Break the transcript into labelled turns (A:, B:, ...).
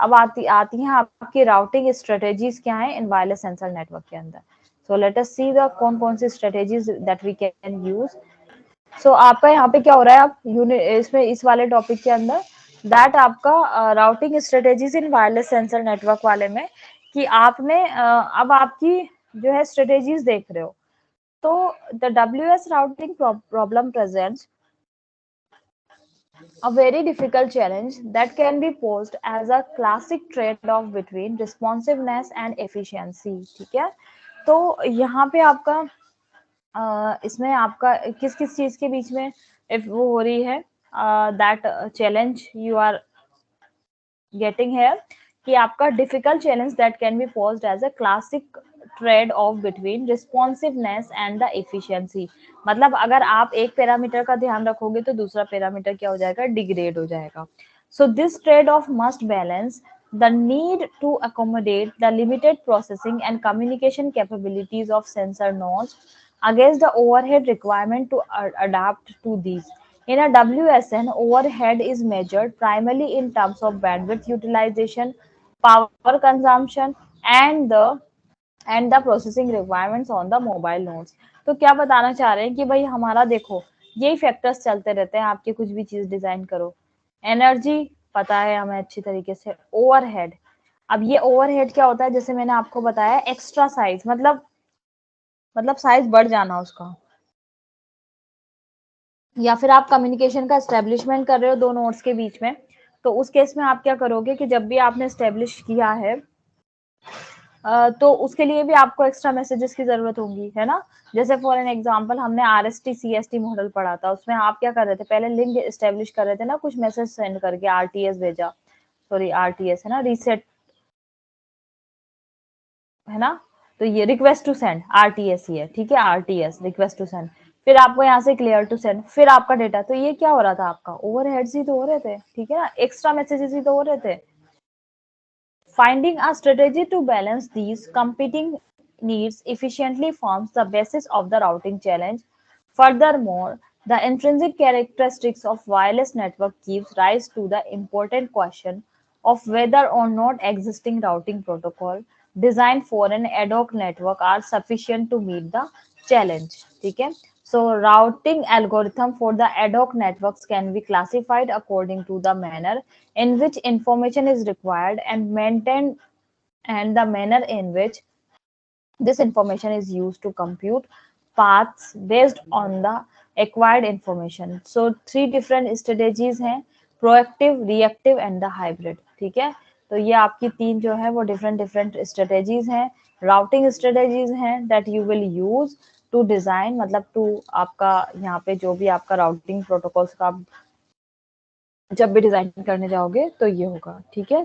A: अब आती हैं आपकी राउटिंग स्ट्रेटेजीज क्या है इन वायरलेस सेंसर नेटवर्क के अंदर। So let us see the कौन सी strategies that we can use. So आपका यहाँ पे क्या हो रहा है, आप इसमें इस वाले टॉपिक के अंदर दैट आपका राउटिंग स्ट्रेटेजीज इन वायरलेस सेंसर नेटवर्क वाले में कि आपने अब आपकी जो है स्ट्रेटेजीज देख रहे हो। तो the WS routing problem presents a very difficult challenge that can be posed as a classic trade-off between responsiveness and efficiency। ठीक है, तो यहाँ पे आपका इसमें आपका किस किस चीज के बीच में वो हो रही है, that challenge you are getting here, कि आपका difficult challenge that can be posed as a classic trade off between responsiveness and the efficiency. मतलब अगर आप एक पैरामीटर का ध्यान रखोगे तो दूसरा पैरामीटर क्या हो जाएगा, डिग्रेड हो जाएगा। So this trade off must balance the need to accommodate the limited processing and communication capabilities of sensor nodes against the overhead requirement to adapt to these. In a WSN, overhead is measured primarily in terms of bandwidth utilization, power consumption, and the processing requirements on the mobile nodes। तो क्या बताना चाह रहे हैं कि भाई हमारा देखो यही फैक्टर्स चलते रहते हैं, आपकी कुछ भी चीज डिजाइन करो। एनर्जी पता है हमें अच्छी तरीके से, ओवरहेड, अब ये ओवरहेड क्या होता है, जैसे मैंने आपको बताया एक्स्ट्रा साइज, मतलब साइज बढ़ जाना उसका, या फिर आप कम्युनिकेशन का एस्टेब्लिशमेंट कर रहे हो दो नोड्स के बीच में, तो उस केस में आप क्या करोगे कि जब भी आपने एस्टेब्लिश किया है तो उसके लिए भी आपको एक्स्ट्रा मैसेजेस की जरूरत होगी, है ना। जैसे फॉर एन एग्जांपल हमने RST CST मॉडल पढ़ा था, उसमें आप क्या कर रहे थे, पहले लिंक एस्टेब्लिश कर रहे थे ना, कुछ मैसेज सेंड करके RTS भेजा, सॉरी RTS है ना, रीसेट है ना, तो ये रिक्वेस्ट टू सेंड RTS ही है, ठीक है, RTS रिक्वेस्ट टू सेंड, फिर आपको यहाँ से क्लियर टू सेंड, फिर आपका डेटा, तो ये क्या हो रहा था, आपका ओवरहेड्स ही तो हो रहे थे, ठीक है ना, एक्स्ट्रा मैसेजेस ही तो हो रहे थे। Finding a strategy to balance these competing needs efficiently forms the basis of the routing challenge. Furthermore, the intrinsic characteristics of wireless network gives rise to the important question of whether or not existing routing protocol designed for an ad hoc network are sufficient to meet the challenge. ठीक है, so routing algorithm for the ad hoc networks can be classified according to the manner in which information is required and maintained, and the manner in which this information is used to compute paths based on the acquired information. So three different strategies हैं, proactive, reactive and the hybrid। ठीक है, तो ये आपकी तीन जो है वो different strategies हैं, routing strategies हैं that you will use to design, मतलब to आपका यहाँ पे जो भी आपका routing protocols का जब भी डिजाइन करने जाओगे तो ये होगा, ठीक है।